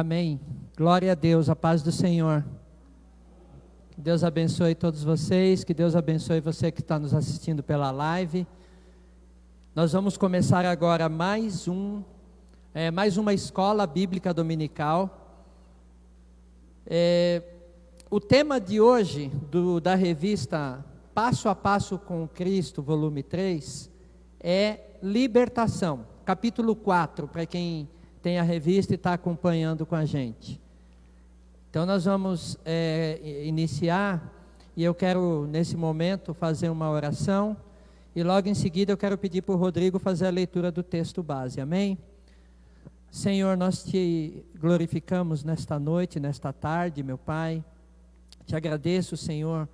Amém. Glória a Deus, a paz do Senhor. Que Deus abençoe todos vocês, que Deus abençoe você que está nos assistindo pela live. Nós vamos começar agora mais uma escola bíblica dominical. O tema de hoje, da revista Passo a Passo com Cristo, volume 3, é libertação. Capítulo 4, para quem tem a revista e está acompanhando com a gente. Então nós vamos iniciar, e eu quero nesse momento fazer uma oração, e logo em seguida eu quero pedir para o Rodrigo fazer a leitura do texto base, amém? Senhor, nós te glorificamos nesta noite, nesta tarde, meu Pai. Te agradeço, Senhor,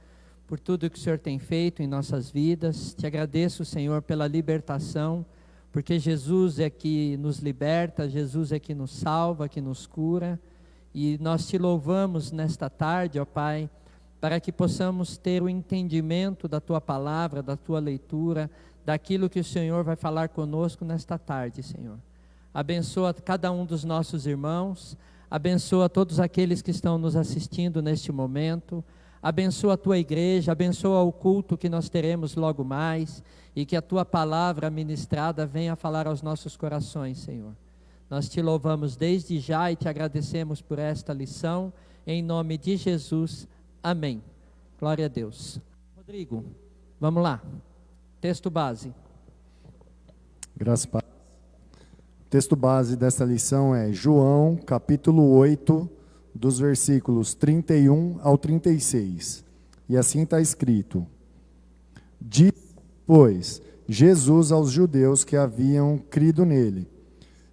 por tudo que o Senhor tem feito em nossas vidas. Te agradeço, Senhor, pela libertação, porque Jesus é que nos liberta, Jesus é que nos salva, que nos cura. E nós te louvamos nesta tarde, ó Pai, para que possamos ter o entendimento da Tua palavra, da Tua leitura, daquilo que o Senhor vai falar conosco nesta tarde, Senhor. Abençoa cada um dos nossos irmãos, abençoa todos aqueles que estão nos assistindo neste momento, abençoa a Tua igreja, abençoa o culto que nós teremos logo mais, e que a Tua palavra ministrada venha falar aos nossos corações, Senhor. Nós te louvamos desde já e te agradecemos por esta lição, em nome de Jesus, amém. Glória a Deus. Rodrigo, vamos lá, texto base. Graças a Deus. O texto base dessa lição é João, capítulo 8, dos versículos 31 ao 36. E assim está escrito: Diz, pois, Jesus aos judeus que haviam crido nele: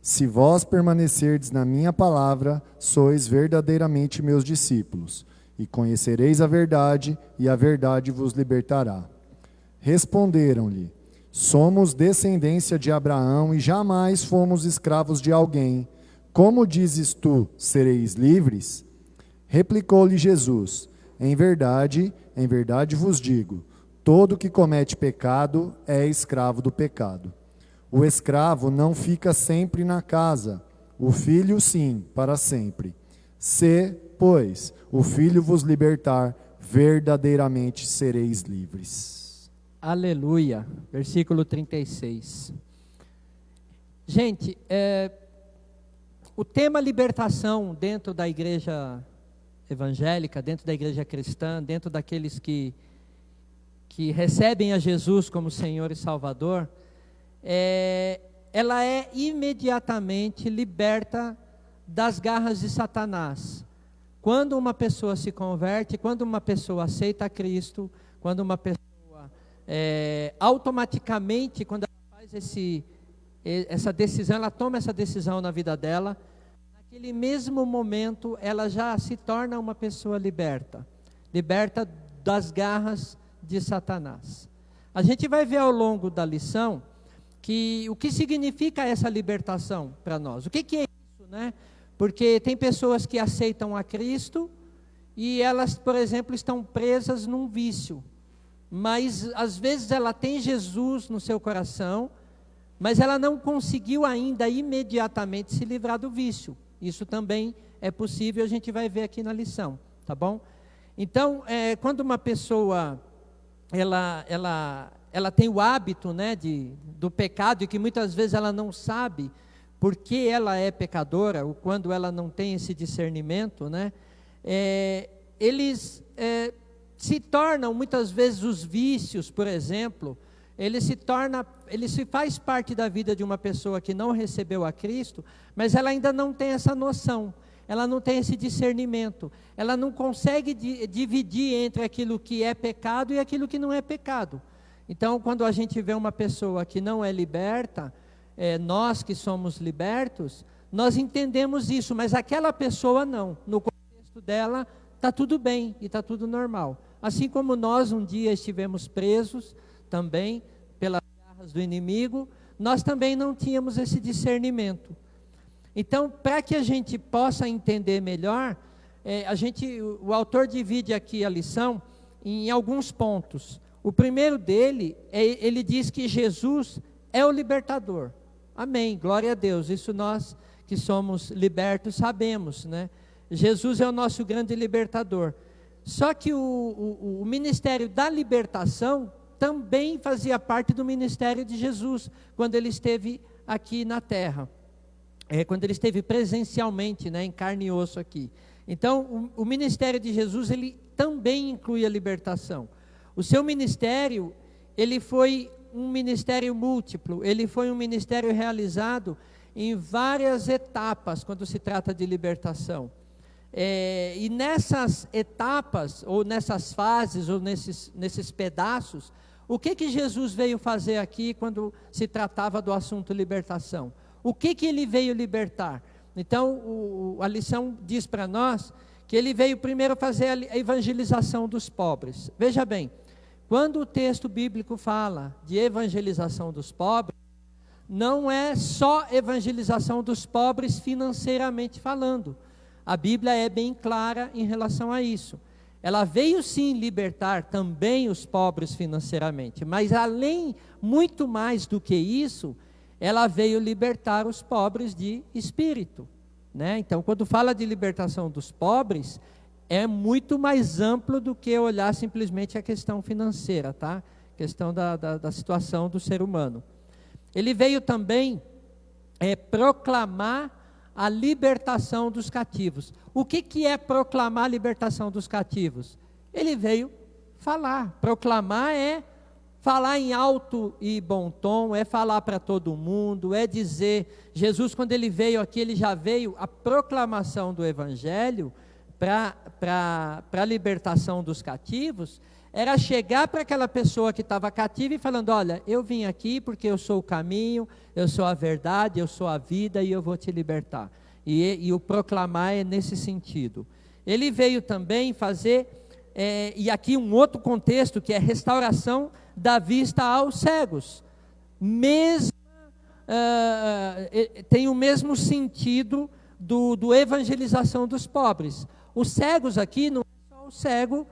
Se vós permanecerdes na minha palavra, sois verdadeiramente meus discípulos, e conhecereis a verdade, e a verdade vos libertará. Responderam-lhe: Somos descendência de Abraão e jamais fomos escravos de alguém. Como dizes tu, sereis livres? Replicou-lhe Jesus: em verdade vos digo, todo que comete pecado é escravo do pecado. O escravo não fica sempre na casa, o filho sim, para sempre. Se, pois, o filho vos libertar, verdadeiramente sereis livres. Aleluia, versículo 36. Gente, o tema libertação dentro da igreja evangélica, dentro da igreja cristã, dentro daqueles que recebem a Jesus como Senhor e Salvador, ela é imediatamente liberta das garras de Satanás. Quando uma pessoa se converte, quando uma pessoa aceita Cristo, quando uma pessoa automaticamente, quando ela faz essa decisão, ela toma essa decisão na vida dela, naquele mesmo momento ela já se torna uma pessoa liberta das garras de Satanás. A gente vai ver ao longo da lição o que significa essa libertação para nós. O que é isso, né? Porque tem pessoas que aceitam a Cristo e elas, por exemplo, estão presas num vício. Mas às vezes ela tem Jesus no seu coração, mas ela não conseguiu ainda imediatamente se livrar do vício. Isso também é possível, a gente vai ver aqui na lição, tá bom? Então, quando uma pessoa ela tem o hábito, né, do pecado, e que muitas vezes ela não sabe por que ela é pecadora, ou quando ela não tem esse discernimento, né, eles se tornam muitas vezes os vícios, por exemplo, ele se faz parte da vida de uma pessoa que não recebeu a Cristo, mas ela ainda não tem essa noção, ela não tem esse discernimento, ela não consegue dividir entre aquilo que é pecado e aquilo que não é pecado. Então, quando a gente vê uma pessoa que não é liberta, nós que somos libertos, nós entendemos isso, mas aquela pessoa não, no contexto dela está tudo bem e está tudo normal. Assim como nós um dia estivemos presos também pelas garras do inimigo, nós também não tínhamos esse discernimento. Então, para que a gente possa entender melhor, o autor divide aqui a lição em alguns pontos. O primeiro dele, ele diz que Jesus é o libertador. Amém, glória a Deus. Isso nós que somos libertos sabemos, né? Jesus é o nosso grande libertador. Só que o ministério da libertação também fazia parte do ministério de Jesus, quando ele esteve aqui na terra, quando ele esteve presencialmente, né, em carne e osso aqui. Então, o ministério de Jesus, ele também inclui a libertação. O seu ministério, ele foi um ministério múltiplo, ele foi um ministério realizado em várias etapas, quando se trata de libertação. E nessas etapas, ou nessas fases, ou nesses pedaços, o que Jesus veio fazer aqui quando se tratava do assunto libertação? O que ele veio libertar? Então, a lição diz para nós que ele veio primeiro fazer a evangelização dos pobres. Veja bem, quando o texto bíblico fala de evangelização dos pobres, não é só evangelização dos pobres financeiramente falando. A Bíblia é bem clara em relação a isso. Ela veio sim libertar também os pobres financeiramente, mas além, muito mais do que isso, ela veio libertar os pobres de espírito, né? Então, quando fala de libertação dos pobres, é muito mais amplo do que olhar simplesmente a questão financeira, tá? Questão da situação do ser humano. Ele veio também proclamar a libertação dos cativos. O que é proclamar a libertação dos cativos? Ele veio falar. Proclamar é falar em alto e bom tom, é falar para todo mundo, é dizer, Jesus quando ele veio aqui, ele já veio, a proclamação do evangelho para a libertação dos cativos, era chegar para aquela pessoa que estava cativa e falando, olha, eu vim aqui porque eu sou o caminho, eu sou a verdade, eu sou a vida e eu vou te libertar. E o proclamar é nesse sentido. Ele veio também fazer, e aqui um outro contexto, que é restauração da vista aos cegos. Tem o mesmo sentido do evangelização dos pobres. Os cegos aqui não é só o cego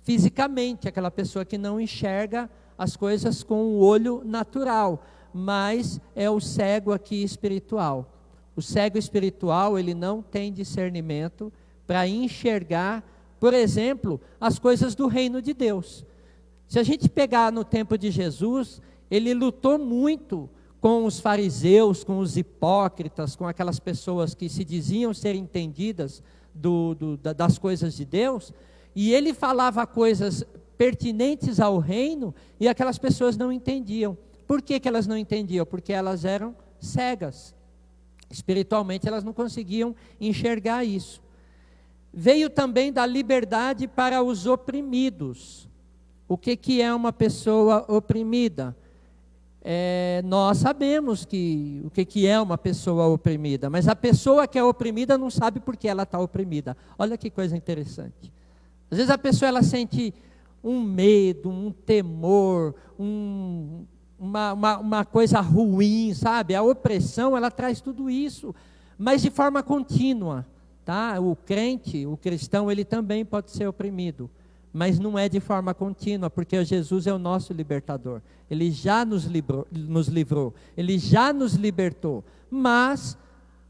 fisicamente, aquela pessoa que não enxerga as coisas com o olho natural, mas é o cego aqui espiritual. O cego espiritual, ele não tem discernimento para enxergar, por exemplo, as coisas do reino de Deus. Se a gente pegar no tempo de Jesus, ele lutou muito com os fariseus, com os hipócritas, com aquelas pessoas que se diziam ser entendidas das coisas de Deus, e ele falava coisas pertinentes ao reino, e aquelas pessoas não entendiam. Por que elas não entendiam? Porque elas eram cegas. Espiritualmente elas não conseguiam enxergar isso. Veio também da liberdade para os oprimidos. O que é uma pessoa oprimida? Nós sabemos o que é uma pessoa oprimida, mas a pessoa que é oprimida não sabe por que ela está oprimida. Olha que coisa interessante. Às vezes a pessoa ela sente um medo, um temor, uma coisa ruim, sabe? A opressão, ela traz tudo isso, mas de forma contínua, tá? O crente, o cristão, ele também pode ser oprimido, mas não é de forma contínua, porque Jesus é o nosso libertador. Ele já nos livrou, ele já nos libertou, mas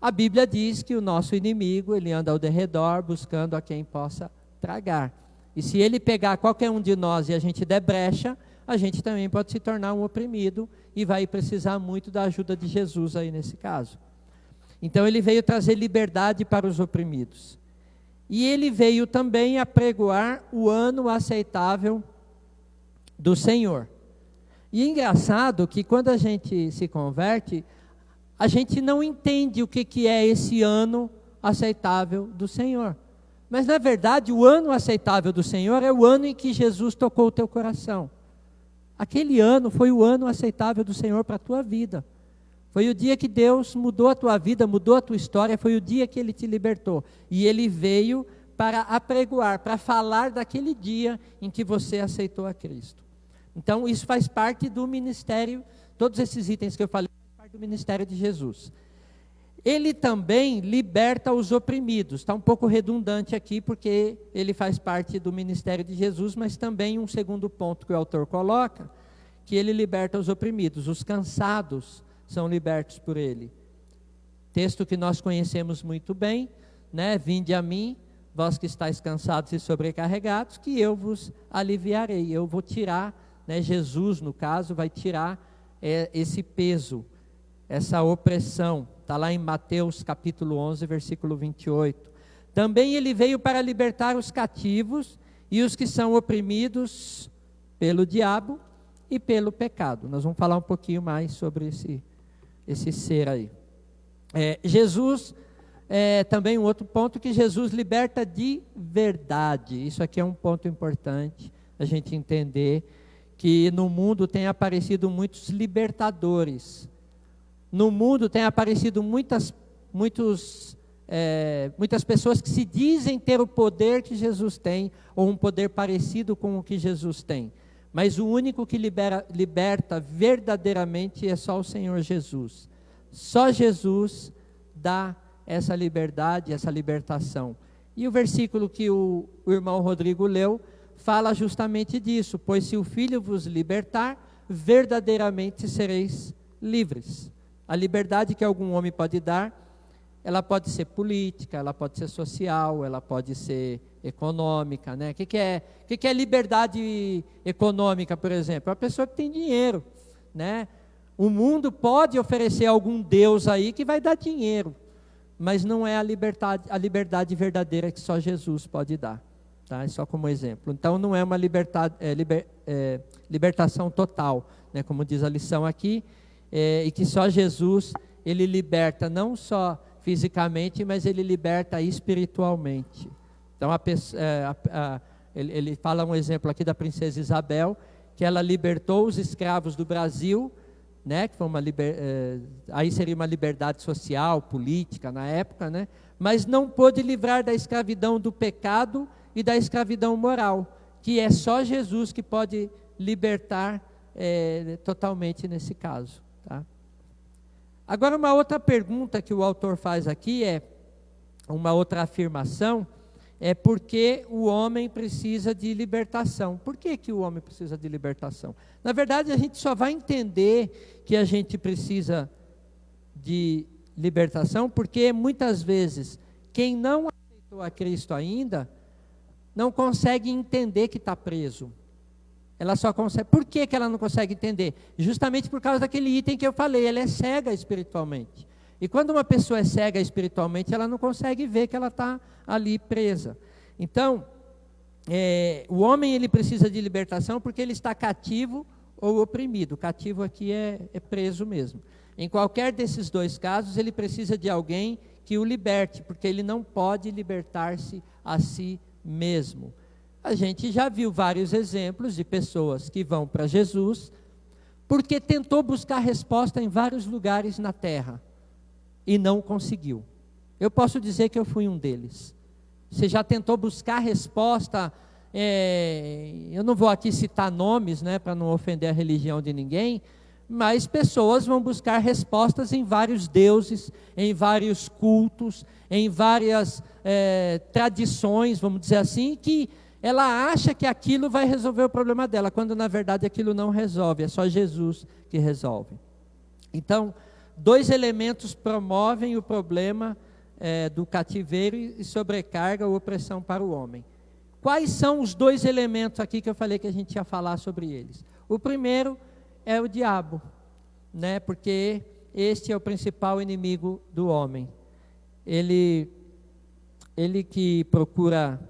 a Bíblia diz que o nosso inimigo, ele anda ao derredor buscando a quem possa tragar. E se ele pegar qualquer um de nós e a gente der brecha, a gente também pode se tornar um oprimido e vai precisar muito da ajuda de Jesus aí nesse caso. Então ele veio trazer liberdade para os oprimidos. E ele veio também apregoar o ano aceitável do Senhor. E é engraçado que quando a gente se converte, a gente não entende o que é esse ano aceitável do Senhor. Mas na verdade o ano aceitável do Senhor é o ano em que Jesus tocou o teu coração. Aquele ano foi o ano aceitável do Senhor para a tua vida. Foi o dia que Deus mudou a tua vida, mudou a tua história, foi o dia que Ele te libertou. E Ele veio para apregoar, para falar daquele dia em que você aceitou a Cristo. Então isso faz parte do ministério, todos esses itens que eu falei, faz parte do ministério de Jesus. Ele também liberta os oprimidos. Está um pouco redundante aqui, porque ele faz parte do ministério de Jesus, mas também um segundo ponto que o autor coloca, que ele liberta os oprimidos, os cansados são libertos por ele. Texto que nós conhecemos muito bem, né? Vinde a mim, vós que estáis cansados e sobrecarregados, que eu vos aliviarei. Eu vou tirar, né? Jesus, no caso, vai tirar esse peso, essa opressão. Está lá em Mateus capítulo 11, versículo 28. Também ele veio para libertar os cativos e os que são oprimidos pelo diabo e pelo pecado. Nós vamos falar um pouquinho mais sobre esse ser aí. Jesus, também um outro ponto, que Jesus liberta de verdade. Isso aqui é um ponto importante, a gente entender que no mundo tem aparecido muitos libertadores. No mundo tem aparecido muitas pessoas que se dizem ter o poder que Jesus tem, ou um poder parecido com o que Jesus tem. Mas o único que liberta verdadeiramente é só o Senhor Jesus. Só Jesus dá essa liberdade, essa libertação. E o versículo que o irmão Rodrigo leu fala justamente disso: pois se o Filho vos libertar, verdadeiramente sereis livres. A liberdade que algum homem pode dar, ela pode ser política, ela pode ser social, ela pode ser econômica, né? O que é liberdade econômica, por exemplo? É a pessoa que tem dinheiro, né? O mundo pode oferecer algum Deus aí que vai dar dinheiro, mas não é a liberdade verdadeira que só Jesus pode dar, tá? É só como exemplo. Então não é uma libertação total, né? Como diz a lição aqui, e que só Jesus, ele liberta não só fisicamente, mas ele liberta espiritualmente. Então ele fala um exemplo aqui da princesa Isabel, que ela libertou os escravos do Brasil, né, que foi aí seria uma liberdade social, política na época, né, mas não pôde livrar da escravidão do pecado e da escravidão moral, que é só Jesus que pode libertar totalmente nesse caso. Tá? Agora, uma outra pergunta que o autor faz aqui uma outra afirmação, por que o homem precisa de libertação. Por que o homem precisa de libertação? Na verdade, a gente só vai entender que a gente precisa de libertação porque muitas vezes quem não aceitou a Cristo ainda não consegue entender que está preso. Ela só consegue. Por que ela não consegue entender? Justamente por causa daquele item que eu falei, ela é cega espiritualmente. E quando uma pessoa é cega espiritualmente, ela não consegue ver que ela está ali presa. Então, o homem ele precisa de libertação porque ele está cativo ou oprimido. Cativo aqui é preso mesmo. Em qualquer desses dois casos, ele precisa de alguém que o liberte, porque ele não pode libertar-se a si mesmo. A gente já viu vários exemplos de pessoas que vão para Jesus porque tentou buscar resposta em vários lugares na terra e não conseguiu. Eu posso dizer que eu fui um deles. Você já tentou buscar resposta, eu não vou aqui citar nomes, né, para não ofender a religião de ninguém, mas pessoas vão buscar respostas em vários deuses, em vários cultos, em várias tradições, vamos dizer assim, que ela acha que aquilo vai resolver o problema dela, quando na verdade aquilo não resolve, é só Jesus que resolve. Então, dois elementos promovem o problema do cativeiro e sobrecarga ou opressão para o homem. Quais são os dois elementos aqui que eu falei que a gente ia falar sobre eles? O primeiro é o diabo, né? Porque este é o principal inimigo do homem. Ele que procura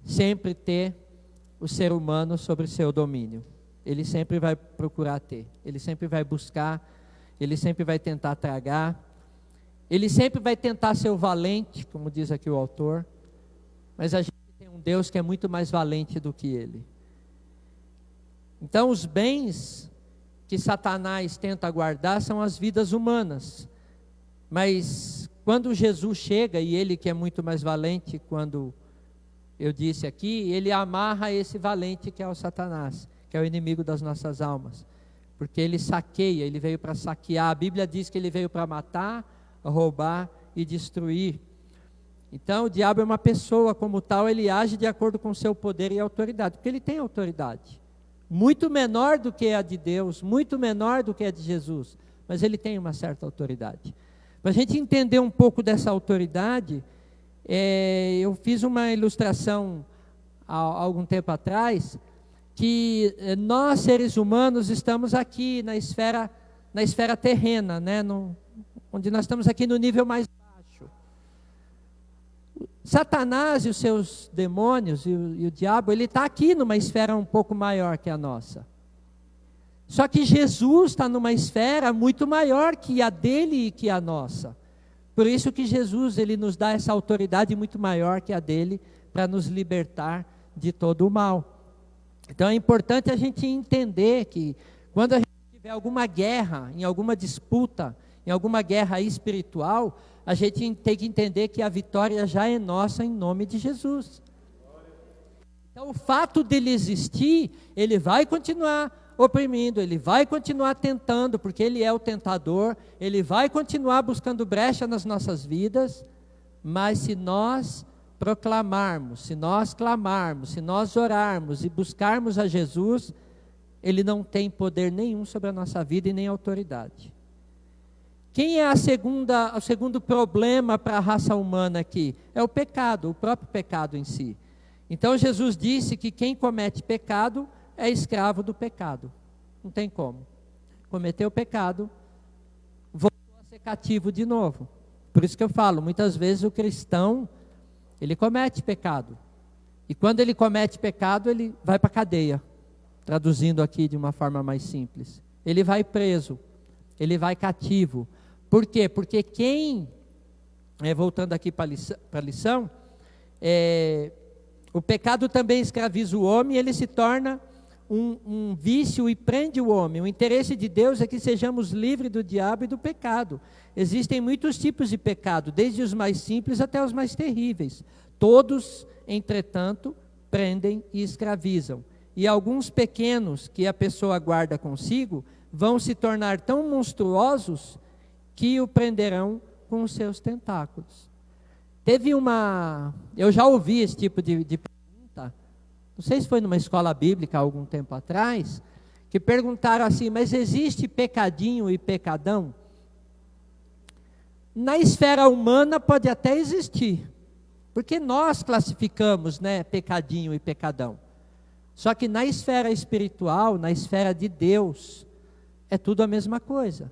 sempre ter o ser humano sobre seu domínio. Ele sempre vai procurar ter, ele sempre vai buscar, ele sempre vai tentar tragar, ele sempre vai tentar ser o valente, como diz aqui o autor, mas a gente tem um Deus que é muito mais valente do que ele. Então os bens que Satanás tenta guardar são as vidas humanas, mas quando Jesus chega, e ele que é muito mais valente, quando eu disse aqui, ele amarra esse valente que é o Satanás, que é o inimigo das nossas almas, porque ele saqueia, ele veio para saquear. A Bíblia diz que ele veio para matar, roubar e destruir. Então o diabo é uma pessoa, como tal, ele age de acordo com o seu poder e autoridade, porque ele tem autoridade, muito menor do que a de Deus, muito menor do que a de Jesus, mas ele tem uma certa autoridade. Para a gente entender um pouco dessa autoridade, eu fiz uma ilustração há algum tempo atrás, que nós, seres humanos, estamos aqui na esfera terrena, né? Onde nós estamos aqui no nível mais baixo. Satanás e os seus demônios e o diabo, ele está aqui numa esfera um pouco maior que a nossa. Só que Jesus está numa esfera muito maior que a dele e que a nossa. Por isso que Jesus, ele nos dá essa autoridade muito maior que a dele, para nos libertar de todo o mal. Então é importante a gente entender que quando a gente tiver alguma guerra, em alguma disputa, em alguma guerra espiritual, a gente tem que entender que a vitória já é nossa em nome de Jesus. Então o fato dele existir, ele vai continuar oprimindo, ele vai continuar tentando, porque ele é o tentador, ele vai continuar buscando brecha nas nossas vidas, mas se nós proclamarmos, se nós clamarmos, se nós orarmos e buscarmos a Jesus, ele não tem poder nenhum sobre a nossa vida e nem autoridade. Quem é o segundo problema para a raça humana aqui? É o pecado, o próprio pecado em si. Então Jesus disse que quem comete pecado é escravo do pecado. Não tem como. Cometeu o pecado, voltou a ser cativo de novo. Por isso que eu falo, muitas vezes o cristão, ele comete pecado. E quando ele comete pecado, ele vai para a cadeia. Traduzindo aqui de uma forma mais simples. Ele vai preso, ele vai cativo. Por quê? Porque voltando aqui para a lição, o pecado também escraviza o homem e ele se torna um vício e prende o homem. O interesse de Deus é que sejamos livres do diabo e do pecado. Existem muitos tipos de pecado, desde os mais simples até os mais terríveis. Todos, entretanto, prendem e escravizam. E alguns pequenos que a pessoa guarda consigo vão se tornar tão monstruosos que o prenderão com os seus tentáculos. Eu já ouvi esse tipo de pergunta, não sei se foi numa escola bíblica há algum tempo atrás, que perguntaram assim, mas existe pecadinho e pecadão? Na esfera humana pode até existir, porque nós classificamos, né, pecadinho e pecadão. Só que na esfera espiritual, na esfera de Deus, é tudo a mesma coisa.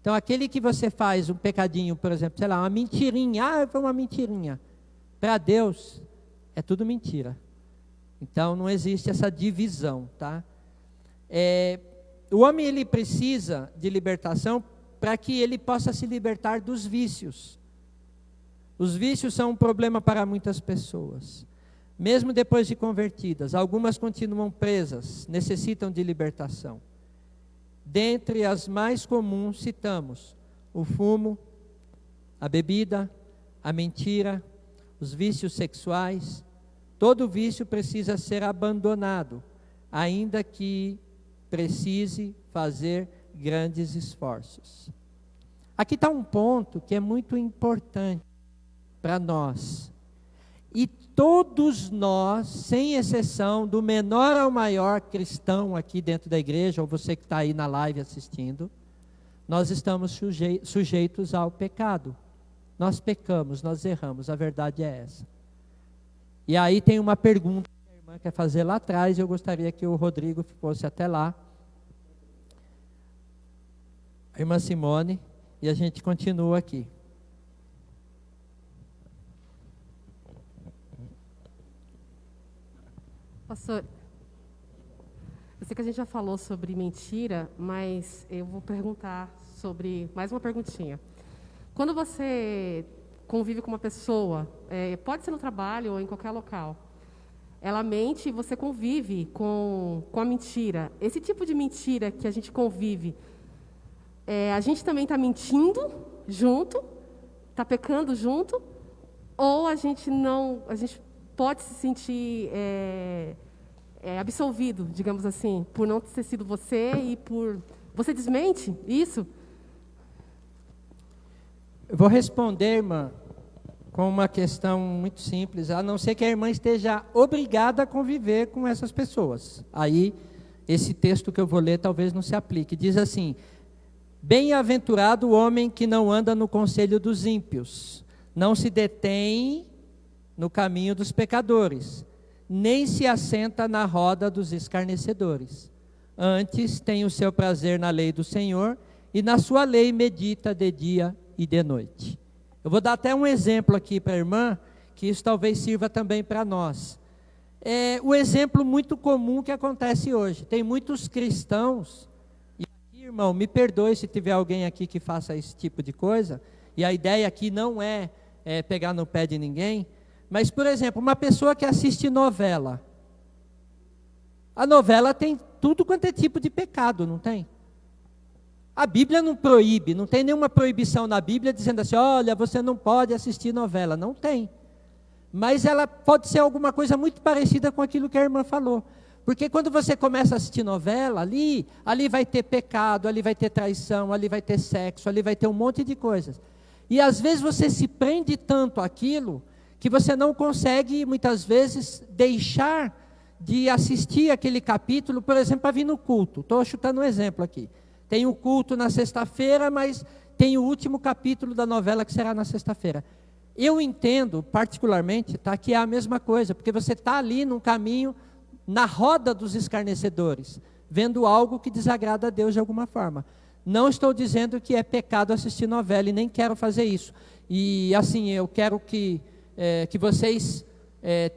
Então aquele que você faz um pecadinho, por exemplo, sei lá, uma mentirinha, foi uma mentirinha. Para Deus, é tudo mentira. Então não existe essa divisão, tá? O homem, ele precisa de libertação para que ele possa se libertar dos vícios. Os vícios são um problema para muitas pessoas. Mesmo depois de convertidas, algumas continuam presas, necessitam de libertação. Dentre as mais comuns citamos o fumo, a bebida, a mentira, os vícios sexuais. Todo vício precisa ser abandonado, ainda que precise fazer grandes esforços. Aqui está um ponto que é muito importante para nós. E todos nós, sem exceção, do menor ao maior cristão aqui dentro da igreja, ou você que está aí na live assistindo, nós estamos sujeitos ao pecado. Nós pecamos, nós erramos, a verdade é essa. E aí tem uma pergunta que a irmã quer fazer lá atrás, eu gostaria que o Rodrigo fosse até lá. A irmã Simone, e a gente continua aqui. Pastor, eu sei que a gente já falou sobre mentira, mas eu vou perguntar sobre mais uma perguntinha. Quando você convive com uma pessoa, pode ser no trabalho ou em qualquer local, ela mente e você convive com a mentira. Esse tipo de mentira que a gente convive, a gente também está mentindo junto, está pecando junto, ou a gente pode se sentir absolvido, digamos assim, por não ter sido você e por... Você desmente isso? Eu vou responder, irmã, com uma questão muito simples, a não ser que a irmã esteja obrigada a conviver com essas pessoas. Aí, esse texto que eu vou ler talvez não se aplique. Diz assim, Bem-aventurado o homem que não anda no conselho dos ímpios, não se detém no caminho dos pecadores, nem se assenta na roda dos escarnecedores. Antes tem o seu prazer na lei do Senhor, e na sua lei medita de dia e de noite. Eu vou dar até um exemplo aqui para a irmã, que isso talvez sirva também para nós. É o exemplo muito comum que acontece hoje. Tem muitos cristãos, e aqui, irmão, me perdoe se tiver alguém aqui que faça esse tipo de coisa, e a ideia aqui não é pegar no pé de ninguém, mas, por exemplo, uma pessoa que assiste novela. A novela tem tudo quanto é tipo de pecado, não tem? A Bíblia não proíbe, não tem nenhuma proibição na Bíblia dizendo assim, olha, você não pode assistir novela. Não tem. Mas ela pode ser alguma coisa muito parecida com aquilo que a irmã falou. Porque quando você começa a assistir novela, ali vai ter pecado, ali vai ter traição, ali vai ter sexo, ali vai ter um monte de coisas. E às vezes você se prende tanto àquilo, que você não consegue, muitas vezes, deixar de assistir aquele capítulo, por exemplo, para vir no culto. Estou chutando um exemplo aqui. Tem o culto na sexta-feira, mas tem o último capítulo da novela que será na sexta-feira. Eu entendo, particularmente, que é a mesma coisa, porque você está ali num caminho, na roda dos escarnecedores, vendo algo que desagrada a Deus de alguma forma. Não estou dizendo que é pecado assistir novela, e nem quero fazer isso. E assim, eu quero que vocês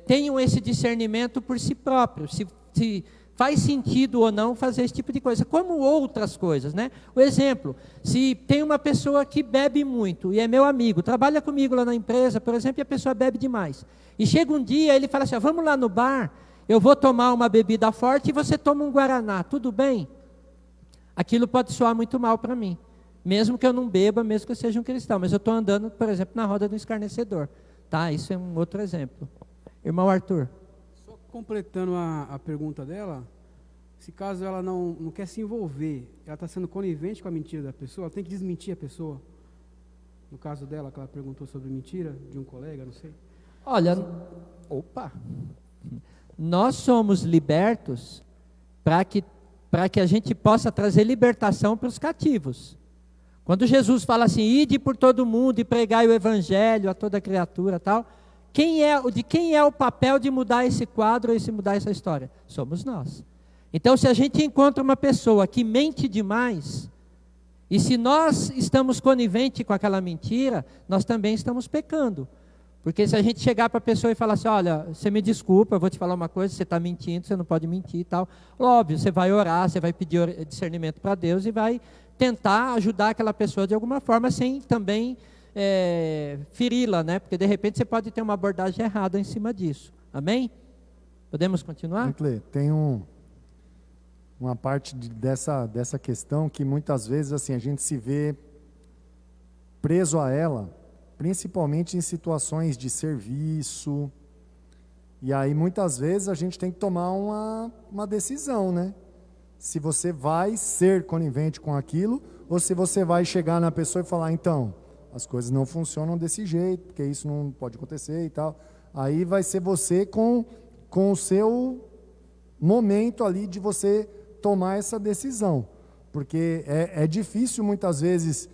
tenham esse discernimento por si próprios, se faz sentido ou não fazer esse tipo de coisa, como outras coisas, né? O exemplo, se tem uma pessoa que bebe muito, e é meu amigo, trabalha comigo lá na empresa, por exemplo, e a pessoa bebe demais, e chega um dia, ele fala assim, vamos lá no bar, eu vou tomar uma bebida forte, e você toma um guaraná, tudo bem? Aquilo pode soar muito mal para mim, mesmo que eu não beba, mesmo que eu seja um cristão, mas eu estou andando, por exemplo, na roda do escarnecedor, tá? Isso é um outro exemplo. Irmão Arthur. Só completando a pergunta dela, se caso ela não quer se envolver, ela está sendo conivente com a mentira da pessoa, ela tem que desmentir a pessoa. No caso dela, que ela perguntou sobre mentira de um colega, não sei. Olha, nós somos libertos para que a gente possa trazer libertação para os cativos. Quando Jesus fala assim, ide por todo mundo e pregai o evangelho a toda criatura, tal, de quem é o papel de mudar esse quadro e mudar essa história? Somos nós. Então, se a gente encontra uma pessoa que mente demais, e se nós estamos coniventes com aquela mentira, nós também estamos pecando. Porque se a gente chegar para a pessoa e falar assim, olha, você me desculpa, eu vou te falar uma coisa, você está mentindo, você não pode mentir e tal. Óbvio, você vai orar, você vai pedir discernimento para Deus e vai tentar ajudar aquela pessoa de alguma forma, sem também feri-la, né? Porque de repente você pode ter uma abordagem errada em cima disso. Amém? Podemos continuar? Tem uma parte dessa questão que muitas vezes assim, a gente se vê preso a ela, principalmente em situações de serviço, e aí muitas vezes a gente tem que tomar uma decisão, né? Se você vai ser conivente com aquilo, ou se você vai chegar na pessoa e falar, então, as coisas não funcionam desse jeito, porque isso não pode acontecer e tal. Aí vai ser você com o seu momento ali de você tomar essa decisão, porque é difícil muitas vezes.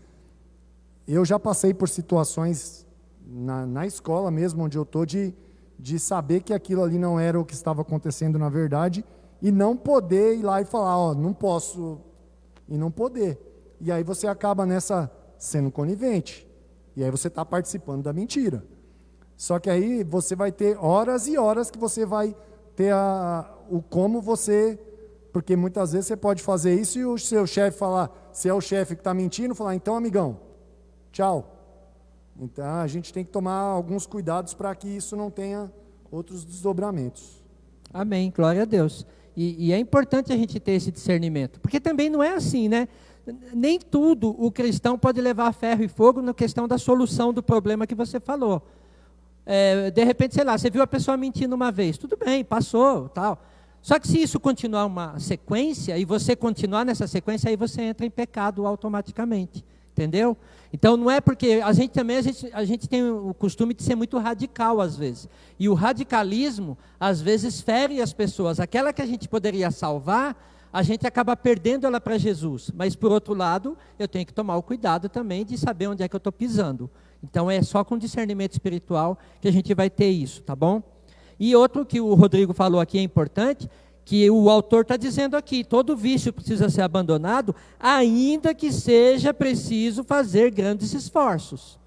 Eu já passei por situações na escola mesmo, onde eu estou, de saber que aquilo ali não era o que estava acontecendo na verdade, e não poder ir lá e falar, não posso, e não poder. E aí você acaba nessa sendo conivente, e aí você está participando da mentira. Só que aí você vai ter horas e horas que você vai ter o como você... Porque muitas vezes você pode fazer isso e o seu chefe falar, se é o chefe que está mentindo, falar, então amigão, tchau. Então a gente tem que tomar alguns cuidados para que isso não tenha outros desdobramentos. Amém, glória a Deus. E é importante a gente ter esse discernimento, porque também não é assim, né? Nem tudo o cristão pode levar a ferro e fogo na questão da solução do problema que você falou. De repente, sei lá, você viu a pessoa mentindo uma vez, tudo bem, passou, tal. Só que se isso continuar uma sequência, e você continuar nessa sequência, aí você entra em pecado automaticamente, entendeu? Então não é porque a gente tem o costume de ser muito radical às vezes, e o radicalismo às vezes fere as pessoas, aquela que a gente poderia salvar, a gente acaba perdendo ela para Jesus. Mas, por outro lado, eu tenho que tomar o cuidado também de saber onde é que eu estou pisando. Então, é só com discernimento espiritual que a gente vai ter isso, tá bom? E outro que o Rodrigo falou aqui é importante, que o autor está dizendo aqui, todo vício precisa ser abandonado, ainda que seja preciso fazer grandes esforços.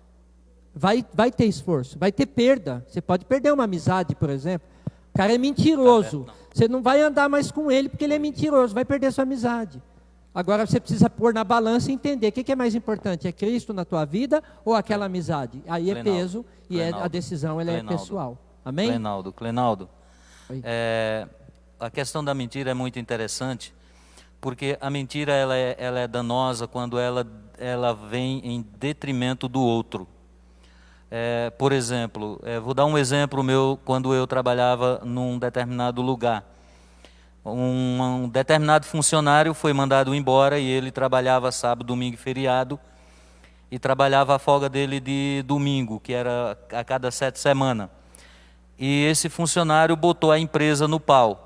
Vai ter esforço, vai ter perda. Você pode perder uma amizade, por exemplo. O cara é mentiroso. Você não vai andar mais com ele porque ele é mentiroso, vai perder sua amizade. Agora você precisa pôr na balança e entender o que é mais importante, é Cristo na tua vida ou aquela amizade? Aí é peso e a decisão ela é pessoal. Amém? Clenaldo. A questão da mentira é muito interessante, porque a mentira ela é danosa quando ela vem em detrimento do outro. Por exemplo, vou dar um exemplo meu quando eu trabalhava num determinado lugar. Um determinado funcionário foi mandado embora e ele trabalhava sábado, domingo e feriado e trabalhava a folga dele de domingo, que era a cada 7 semanas. E esse funcionário botou a empresa no pau.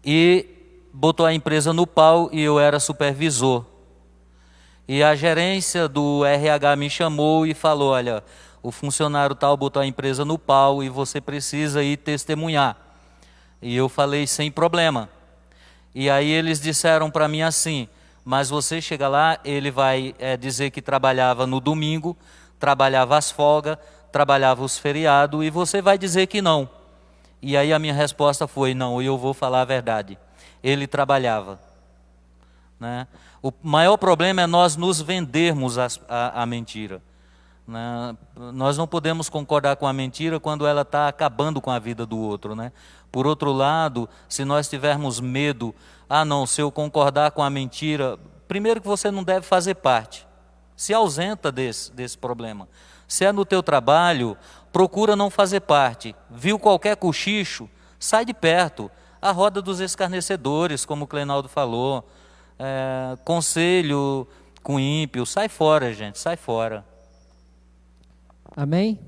E eu era supervisor. E a gerência do RH me chamou e falou, olha, o funcionário tal botou a empresa no pau e você precisa ir testemunhar. E eu falei, sem problema. E aí eles disseram para mim assim, mas você chega lá, ele vai dizer que trabalhava no domingo, trabalhava as folgas, trabalhava os feriados, e você vai dizer que não. E aí a minha resposta foi, não, eu vou falar a verdade. Ele trabalhava. Né? O maior problema é nós nos vendermos a mentira. Né? Nós não podemos concordar com a mentira quando ela está acabando com a vida do outro. Né? Por outro lado, se nós tivermos medo, não, se eu concordar com a mentira, primeiro que você não deve fazer parte. Se ausenta desse problema. Se é no teu trabalho, procura não fazer parte. Viu qualquer cochicho, sai de perto. A roda dos escarnecedores, como o Clenaldo falou. Conselho com ímpio, sai fora, gente, sai fora. Amém?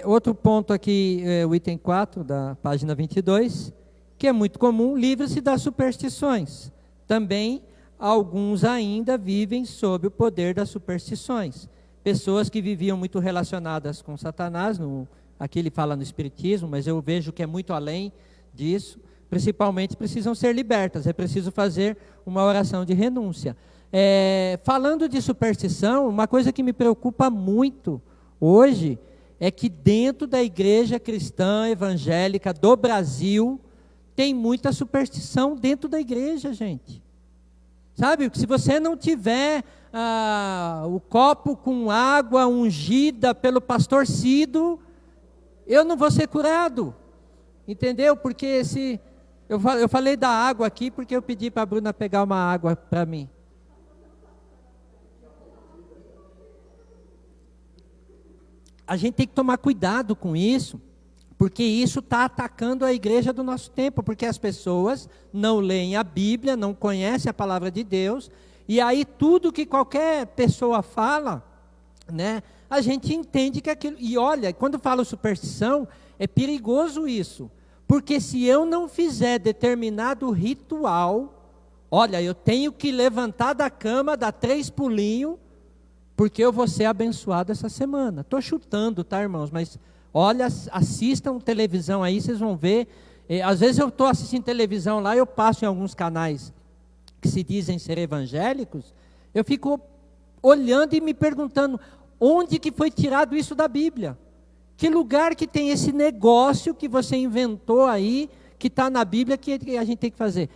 Outro ponto aqui, o item 4 da página 22, que é muito comum, livra-se das superstições. Também, alguns ainda vivem sob o poder das superstições. Pessoas que viviam muito relacionadas com Satanás, aqui ele fala no espiritismo, mas eu vejo que é muito além disso, principalmente precisam ser libertas, é preciso fazer uma oração de renúncia. Falando de superstição, uma coisa que me preocupa muito hoje é que dentro da igreja cristã evangélica do Brasil tem muita superstição dentro da igreja, gente. Sabe, se você não tiver o copo com água ungida pelo pastor Cido, eu não vou ser curado. Entendeu? Porque eu falei da água aqui porque eu pedi para a Bruna pegar uma água para mim. A gente tem que tomar cuidado com isso, porque isso está atacando a igreja do nosso tempo, porque as pessoas não leem a Bíblia, não conhecem a palavra de Deus, e aí tudo que qualquer pessoa fala, né, a gente entende que aquilo... E olha, quando falo superstição, é perigoso isso, porque se eu não fizer determinado ritual, olha, eu tenho que levantar da cama, dar 3 pulinhos, porque eu vou ser abençoado essa semana. Estou chutando, tá, irmãos? Mas, olha, assistam televisão aí, vocês vão ver. Às vezes eu estou assistindo televisão lá, eu passo em alguns canais que se dizem ser evangélicos, eu fico olhando e me perguntando, onde que foi tirado isso da Bíblia? Que lugar que tem esse negócio que você inventou aí, que está na Bíblia, que a gente tem que fazer?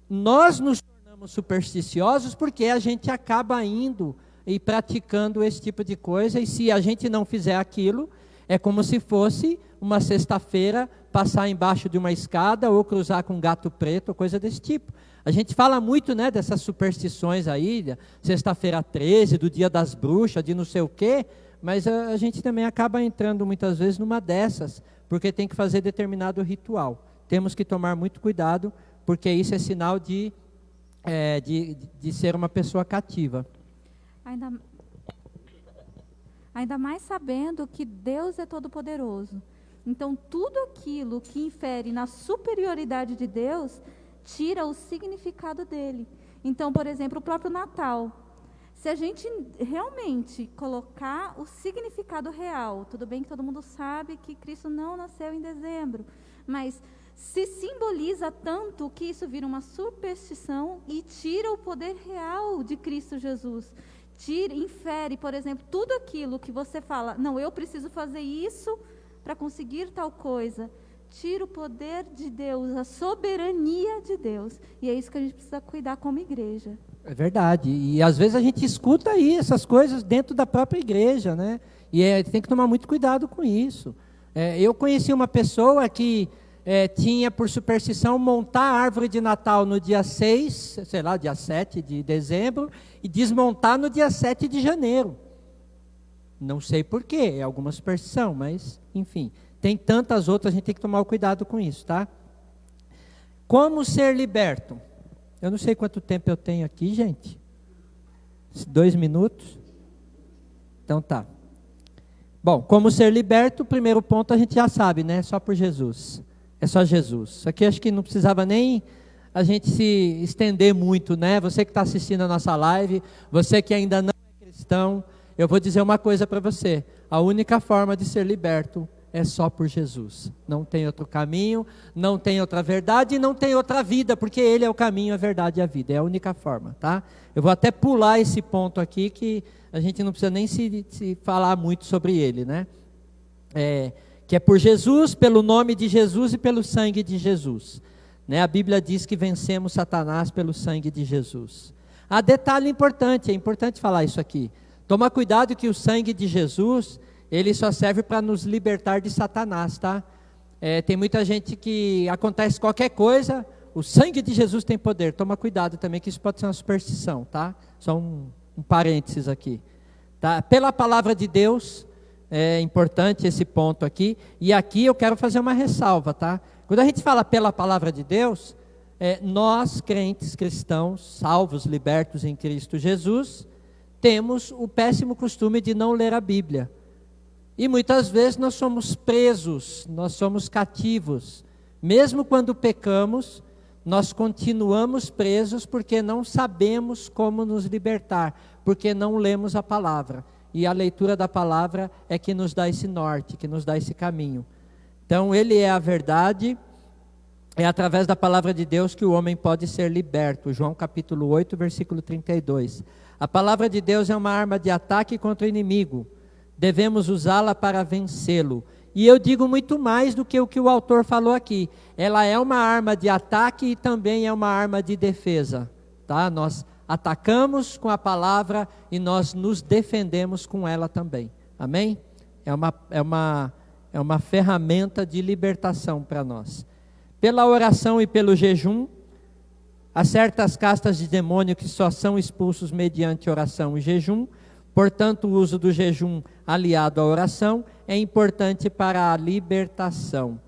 Nós nos tornamos supersticiosos porque a gente acaba indo e praticando esse tipo de coisa, e se a gente não fizer aquilo, é como se fosse uma sexta-feira passar embaixo de uma escada ou cruzar com um gato preto, coisa desse tipo. A gente fala muito, né, dessas superstições aí, sexta-feira 13, do dia das bruxas, de não sei o quê, mas a gente também acaba entrando muitas vezes numa dessas, porque tem que fazer determinado ritual. Temos que tomar muito cuidado, porque isso é sinal de ser uma pessoa cativa. Ainda mais sabendo que Deus é todo-poderoso. Então, tudo aquilo que infere na superioridade de Deus tira o significado dele. Então, por exemplo, o próprio Natal. Se a gente realmente colocar o significado real, tudo bem que todo mundo sabe que Cristo não nasceu em dezembro, mas se simboliza tanto que isso vira uma superstição e tira o poder real de Cristo Jesus. Infere, por exemplo, tudo aquilo que você fala, não, eu preciso fazer isso para conseguir tal coisa. Tira o poder de Deus, a soberania de Deus. E é isso que a gente precisa cuidar como igreja. É verdade. E às vezes a gente escuta aí essas coisas dentro da própria igreja, né? E tem que tomar muito cuidado com isso. Eu conheci uma pessoa que tinha por superstição montar a árvore de Natal no dia 6, sei lá, dia 7 de dezembro, e desmontar no dia 7 de janeiro. Não sei porquê, é alguma superstição, mas enfim. Tem tantas outras, a gente tem que tomar cuidado com isso, tá? Como ser liberto? Eu não sei quanto tempo eu tenho aqui, gente. 2 minutos? Então tá. Bom, como ser liberto, o primeiro ponto a gente já sabe, né? Só por Jesus. É só Jesus. Isso aqui acho que não precisava nem a gente se estender muito, né? Você que está assistindo a nossa live, você que ainda não é cristão, eu vou dizer uma coisa para você. A única forma de ser liberto é só por Jesus. Não tem outro caminho, não tem outra verdade e não tem outra vida, porque Ele é o caminho, a verdade e a vida. É a única forma, tá? Eu vou até pular esse ponto aqui, que a gente não precisa nem se falar muito sobre ele, né? Que é por Jesus, pelo nome de Jesus e pelo sangue de Jesus. Né? A Bíblia diz que vencemos Satanás pelo sangue de Jesus. Detalhe importante, é importante falar isso aqui. Toma cuidado que o sangue de Jesus, ele só serve para nos libertar de Satanás, tá? Tem muita gente que acontece qualquer coisa, o sangue de Jesus tem poder. Toma cuidado também, que isso pode ser uma superstição, tá? Só um parênteses aqui. Tá? Pela palavra de Deus, é importante esse ponto aqui. E aqui eu quero fazer uma ressalva, tá? Quando a gente fala pela palavra de Deus, nós, crentes cristãos, salvos, libertos em Cristo Jesus, temos o péssimo costume de não ler a Bíblia. E muitas vezes nós somos presos, nós somos cativos. Mesmo quando pecamos, nós continuamos presos porque não sabemos como nos libertar, porque não lemos a palavra. E a leitura da palavra é que nos dá esse norte, que nos dá esse caminho. Então, Ele é a verdade, é através da palavra de Deus que o homem pode ser liberto. João capítulo 8, versículo 32. A palavra de Deus é uma arma de ataque contra o inimigo. Devemos usá-la para vencê-lo. E eu digo muito mais do que o que o autor falou aqui. Ela é uma arma de ataque e também é uma arma de defesa. Tá? Nós atacamos com a palavra e nós nos defendemos com ela também. Amém? É uma ferramenta de libertação para nós. Pela oração e pelo jejum, há certas castas de demônio que só são expulsos mediante oração e jejum. Portanto, o uso do jejum aliado à oração é importante para a libertação.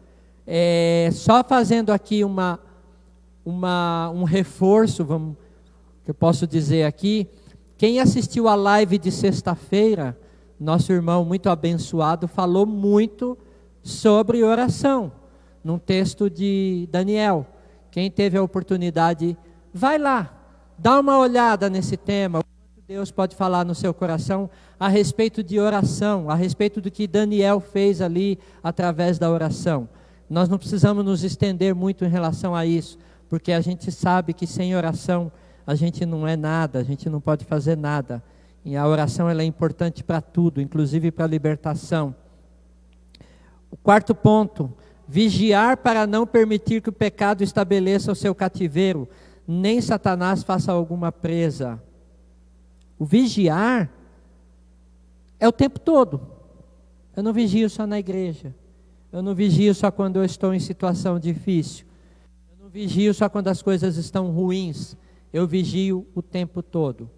Só fazendo aqui um reforço, que eu posso dizer aqui, quem assistiu a live de sexta-feira, nosso irmão muito abençoado, falou muito sobre oração, num texto de Daniel. Quem teve a oportunidade, vai lá, dá uma olhada nesse tema, o quanto Deus pode falar no seu coração a respeito de oração, a respeito do que Daniel fez ali através da oração. Nós não precisamos nos estender muito em relação a isso, porque a gente sabe que sem oração a gente não é nada, a gente não pode fazer nada. E a oração ela é importante para tudo, inclusive para a libertação. O quarto ponto, vigiar para não permitir que o pecado estabeleça o seu cativeiro, nem Satanás faça alguma presa. O vigiar é o tempo todo. Eu não vigio só na igreja. Eu não vigio só quando eu estou em situação difícil. Eu não vigio só quando as coisas estão ruins. Eu vigio o tempo todo.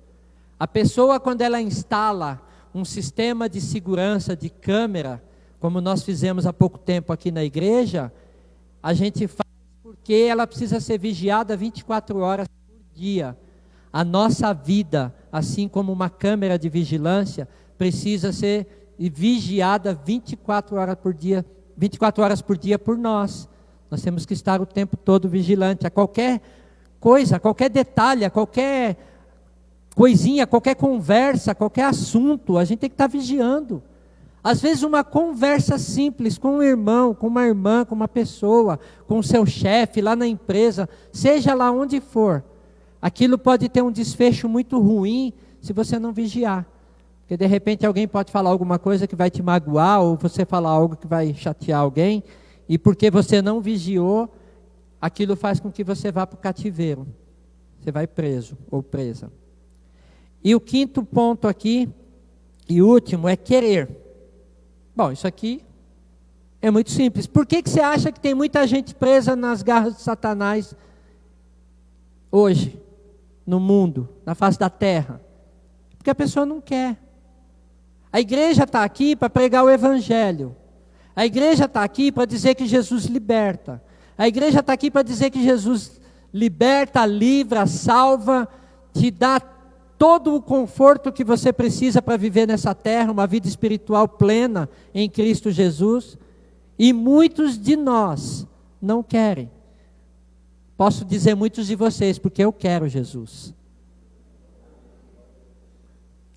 A pessoa, quando ela instala um sistema de segurança, de câmera, como nós fizemos há pouco tempo aqui na igreja, a gente faz porque ela precisa ser vigiada 24 horas por dia. A nossa vida, assim como uma câmera de vigilância, precisa ser vigiada 24 horas por dia por nós. Nós temos que estar o tempo todo vigilante a qualquer coisa, a qualquer detalhe, a qualquer coisinha, qualquer conversa, qualquer assunto, a gente tem que estar vigiando. Às vezes uma conversa simples com um irmão, com uma irmã, com uma pessoa, com o seu chefe lá na empresa, seja lá onde for, aquilo pode ter um desfecho muito ruim se você não vigiar. Porque de repente alguém pode falar alguma coisa que vai te magoar, ou você falar algo que vai chatear alguém, e porque você não vigiou, aquilo faz com que você vá para o cativeiro. Você vai preso ou presa. E o quinto ponto aqui, e último, é querer. Bom, isso aqui é muito simples. Por que você acha que tem muita gente presa nas garras de Satanás hoje, no mundo, na face da terra? Porque a pessoa não quer. A igreja está aqui para pregar o evangelho. A igreja está aqui para dizer que Jesus liberta. A igreja está aqui para dizer que Jesus liberta, livra, salva, te dá todo o conforto que você precisa para viver nessa terra, uma vida espiritual plena em Cristo Jesus. E muitos de nós não querem. Posso dizer muitos de vocês, porque eu quero Jesus.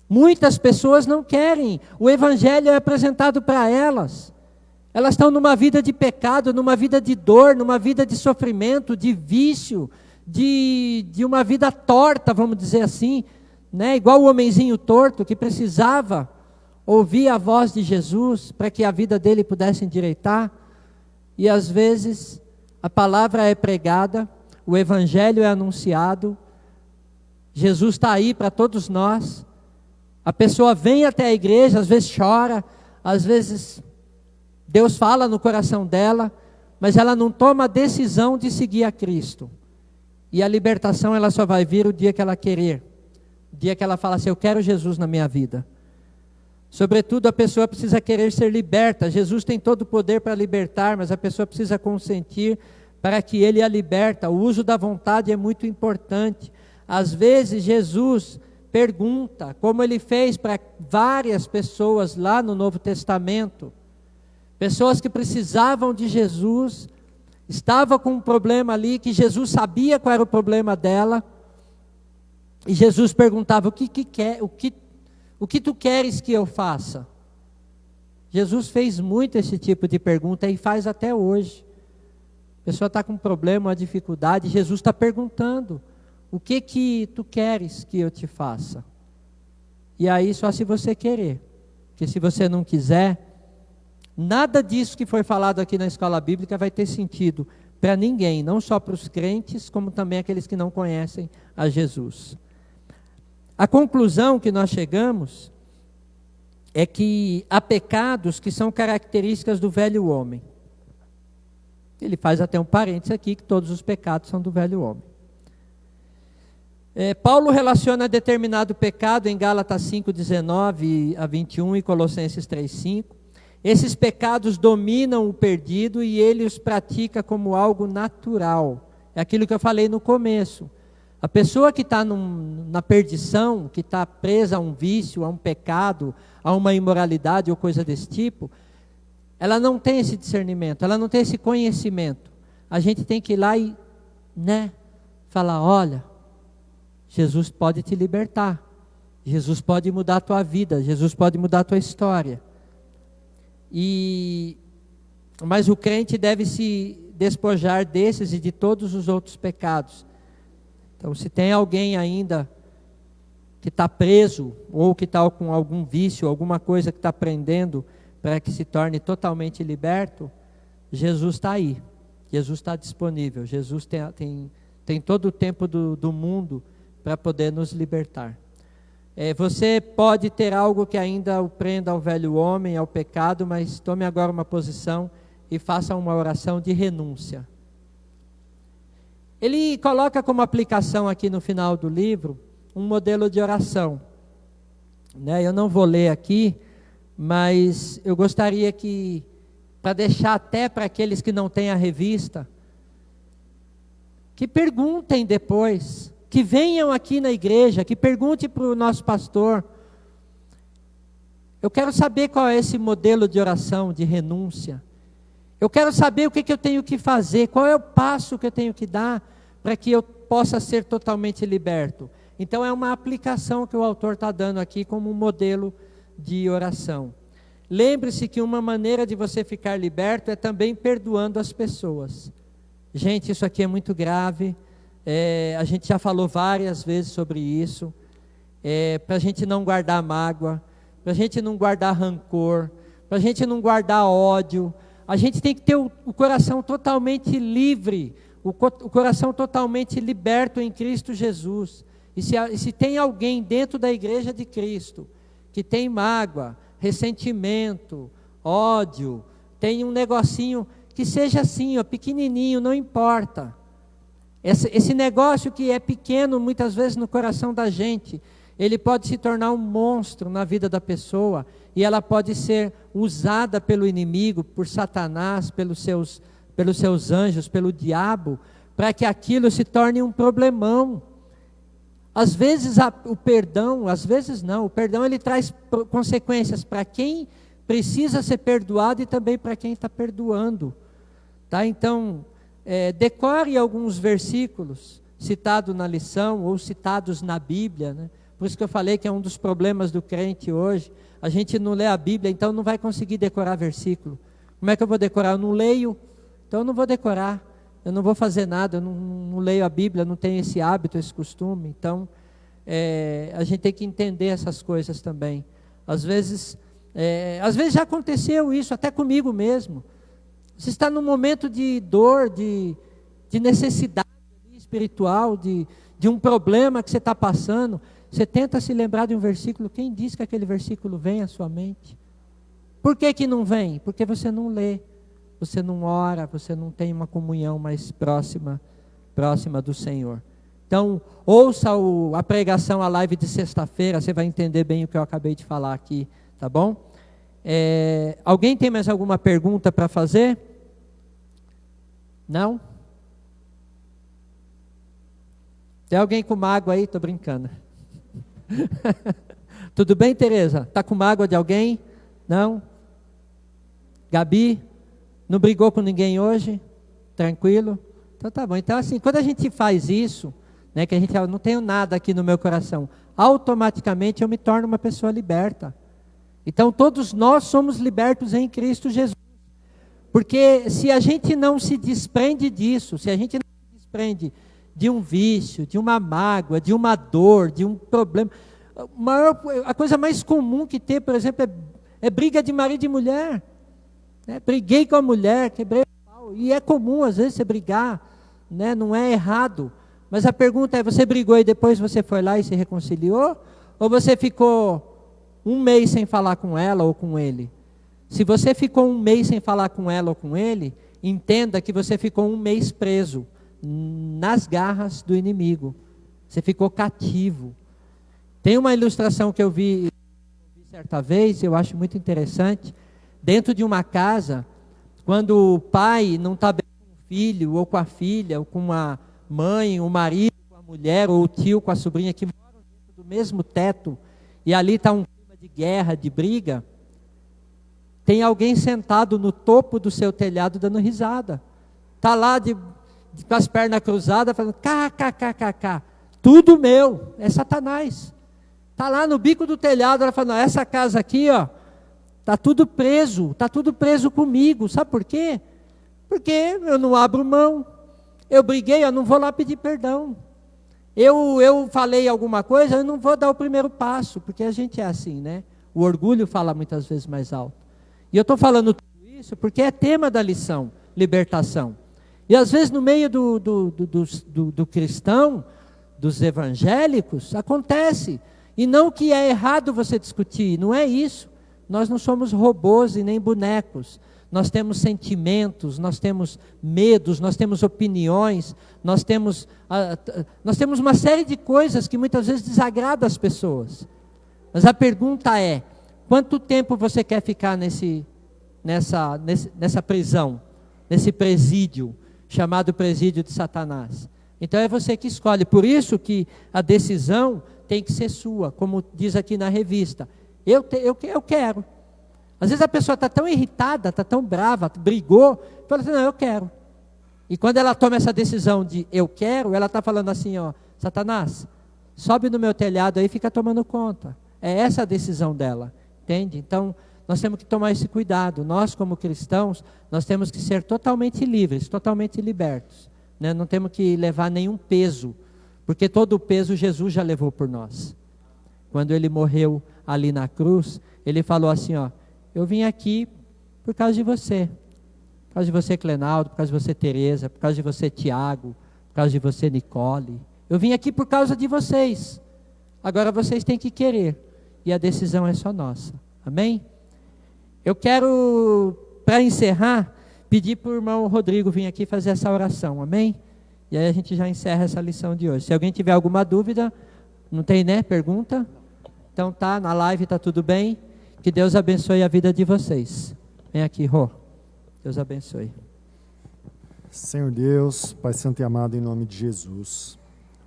Muitas pessoas não querem. O evangelho é apresentado para elas. Elas estão numa vida de pecado, numa vida de dor, numa vida de sofrimento, de vício, de uma vida torta, vamos dizer assim, né? Igual o homenzinho torto que precisava ouvir a voz de Jesus para que a vida dele pudesse endireitar. E às vezes a palavra é pregada, o evangelho é anunciado, Jesus está aí para todos nós. A pessoa vem até a igreja, às vezes chora, às vezes Deus fala no coração dela, mas ela não toma a decisão de seguir a Cristo. E a libertação ela só vai vir o dia que ela querer. O dia que ela fala assim, eu quero Jesus na minha vida. Sobretudo a pessoa precisa querer ser liberta. Jesus tem todo o poder para libertar, mas a pessoa precisa consentir para que Ele a liberta. O uso da vontade é muito importante. Às vezes Jesus pergunta, como Ele fez para várias pessoas lá no Novo Testamento, pessoas que precisavam de Jesus, estavam com um problema ali, que Jesus sabia qual era o problema dela, e Jesus perguntava, o que tu queres que eu faça? Jesus fez muito esse tipo de pergunta, e faz até hoje. A pessoa está com um problema, uma dificuldade, Jesus está perguntando, o que tu queres que eu te faça? E aí só se você querer, porque se você não quiser, nada disso que foi falado aqui na escola bíblica vai ter sentido para ninguém, não só para os crentes, como também aqueles que não conhecem a Jesus. A conclusão que nós chegamos é que há pecados que são características do velho homem. Ele faz até um parênteses aqui, que todos os pecados são do velho homem. Paulo relaciona determinado pecado em Gálatas 5:19 a 21 e Colossenses 3:5. Esses pecados dominam o perdido e ele os pratica como algo natural. É aquilo que eu falei no começo. A pessoa que está na perdição, que está presa a um vício, a um pecado, a uma imoralidade ou coisa desse tipo, ela não tem esse discernimento, ela não tem esse conhecimento. A gente tem que ir lá e, falar, olha, Jesus pode te libertar, Jesus pode mudar a tua vida, Jesus pode mudar a tua história. Mas o crente deve se despojar desses e de todos os outros pecados. Então, se tem alguém ainda que está preso, ou que está com algum vício, alguma coisa que está prendendo, para que se torne totalmente liberto, Jesus está aí, Jesus está disponível, Jesus tem todo o tempo do mundo para poder nos libertar. Você pode ter algo que ainda o prenda ao velho homem, ao pecado, mas tome agora uma posição e faça uma oração de renúncia. Ele coloca como aplicação aqui no final do livro um modelo de oração. Eu não vou ler aqui, mas eu gostaria que, para deixar até para aqueles que não têm a revista, que perguntem depois, que venham aqui na igreja, que perguntem para o nosso pastor. Eu quero saber qual é esse modelo de oração, de renúncia. Eu quero saber o que eu tenho que fazer, qual é o passo que eu tenho que dar para que eu possa ser totalmente liberto. Então é uma aplicação que o autor está dando aqui como um modelo de oração. Lembre-se que uma maneira de você ficar liberto é também perdoando as pessoas. Gente, isso aqui é muito grave, a gente já falou várias vezes sobre isso, para a gente não guardar mágoa, para a gente não guardar rancor, para a gente não guardar ódio. A gente tem que ter o coração totalmente livre, o coração totalmente liberto em Cristo Jesus. E se tem alguém dentro da igreja de Cristo que tem mágoa, ressentimento, ódio, tem um negocinho que seja assim, ó, pequenininho, não importa. Esse negócio que é pequeno muitas vezes no coração da gente, ele pode se tornar um monstro na vida da pessoa e ela pode ser usada pelo inimigo, por Satanás, pelos seus anjos, pelo diabo, para que aquilo se torne um problemão. Às vezes o perdão, às vezes não, o perdão ele traz consequências para quem precisa ser perdoado e também para quem está perdoando. Tá? Então, decore alguns versículos citados na lição ou citados na Bíblia, né? Por isso que eu falei que é um dos problemas do crente hoje. A gente não lê a Bíblia, então não vai conseguir decorar versículo. Como é que eu vou decorar? Eu não leio, então eu não vou decorar. Eu não vou fazer nada, eu não leio a Bíblia, não tenho esse hábito, esse costume. Então, a gente tem que entender essas coisas também. Às vezes já aconteceu isso, até comigo mesmo. Você está num momento de dor, de necessidade espiritual, de um problema que você está passando. Você tenta se lembrar de um versículo, quem diz que aquele versículo vem à sua mente? Por que não vem? Porque você não lê, você não ora, você não tem uma comunhão mais próxima do Senhor. Então, ouça a pregação, a live de sexta-feira, você vai entender bem o que eu acabei de falar aqui, tá bom? Alguém tem mais alguma pergunta para fazer? Não? Tem alguém com mágoa aí? Estou brincando. Tudo bem, Tereza? Está com mágoa de alguém? Não? Gabi? Não brigou com ninguém hoje? Tranquilo? Então tá bom. Então assim, quando a gente faz isso, né, que a gente não tenho nada aqui no meu coração, automaticamente eu me torno uma pessoa liberta. Então todos nós somos libertos em Cristo Jesus. Porque se a gente não se desprende disso, se a gente não se desprende de um vício, de uma mágoa, de uma dor, de um problema, a coisa mais comum que tem, por exemplo, é briga de marido e mulher. Né? Briguei com a mulher, quebrei o pau. E é comum às vezes você brigar, né? Não é errado. Mas a pergunta é, você brigou e depois você foi lá e se reconciliou? Ou você ficou um mês sem falar com ela ou com ele? Se você ficou um mês sem falar com ela ou com ele, entenda que você ficou um mês preso nas garras do inimigo. Você ficou cativo. Tem uma ilustração que eu vi certa vez, eu acho muito interessante. Dentro de uma casa, quando o pai não está bem com o filho, ou com a filha, ou com a mãe, o marido, com a mulher, ou o tio com a sobrinha, que moram dentro do mesmo teto, e ali está um clima de guerra, de briga, tem alguém sentado no topo do seu telhado dando risada. Está lá com as pernas cruzadas, falando, kkkk, tudo meu, é Satanás. Está lá no bico do telhado, ela fala, essa casa aqui, ó, está tudo preso comigo. Sabe por quê? Porque eu não abro mão. Eu briguei, eu não vou lá pedir perdão. Eu falei alguma coisa, eu não vou dar o primeiro passo, porque a gente é assim, né? O orgulho fala muitas vezes mais alto. E eu estou falando tudo isso porque é tema da lição, libertação. E às vezes no meio do cristão, dos evangélicos, acontece. E não que é errado você discutir, não é isso. Nós não somos robôs e nem bonecos. Nós temos sentimentos, nós temos medos, nós temos opiniões, nós temos uma série de coisas que muitas vezes desagradam as pessoas. Mas a pergunta é, quanto tempo você quer ficar nessa prisão, nesse presídio, chamado presídio de Satanás? Então é você que escolhe. Por isso que a decisão tem que ser sua, como diz aqui na revista. Eu quero. Às vezes a pessoa está tão irritada, está tão brava, brigou, fala assim, não, eu quero. E quando ela toma essa decisão de eu quero, ela está falando assim, ó, Satanás, sobe no meu telhado aí e fica tomando conta. É essa a decisão dela, entende? Então, nós temos que tomar esse cuidado. Nós, como cristãos, nós temos que ser totalmente livres, totalmente libertos. Né? Não temos que levar nenhum peso, porque todo o peso Jesus já levou por nós. Quando ele morreu ali na cruz, ele falou assim, ó, eu vim aqui por causa de você. Por causa de você, Clenaldo, por causa de você, Tereza, por causa de você, Tiago, por causa de você, Nicole. Eu vim aqui por causa de vocês. Agora vocês têm que querer. E a decisão é só nossa. Amém? Eu quero, para encerrar, pedir para o irmão Rodrigo vir aqui fazer essa oração. Amém? E aí a gente já encerra essa lição de hoje. Se alguém tiver alguma dúvida, não tem, né? Pergunta? Então tá, na live tá tudo bem. Que Deus abençoe a vida de vocês. Vem aqui, Rô. Deus abençoe. Senhor Deus, Pai Santo e amado, em nome de Jesus.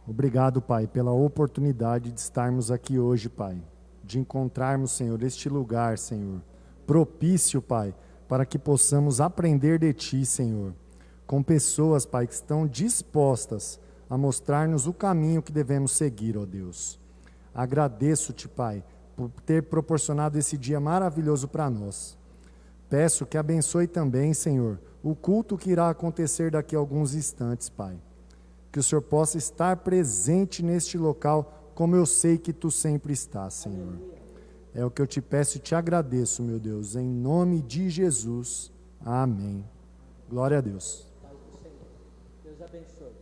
Obrigado, Pai, pela oportunidade de estarmos aqui hoje, Pai. De encontrarmos, Senhor, este lugar, Senhor, propício, Pai, para que possamos aprender de Ti, Senhor. Com pessoas, Pai, que estão dispostas a mostrar-nos o caminho que devemos seguir, ó Deus. Agradeço-te, Pai, por ter proporcionado esse dia maravilhoso para nós. Peço que abençoe também, Senhor, o culto que irá acontecer daqui a alguns instantes, Pai. Que o Senhor possa estar presente neste local, como eu sei que Tu sempre estás, Senhor. É o que eu te peço e te agradeço, meu Deus, em nome de Jesus. Amém. Glória a Deus. Deus abençoe.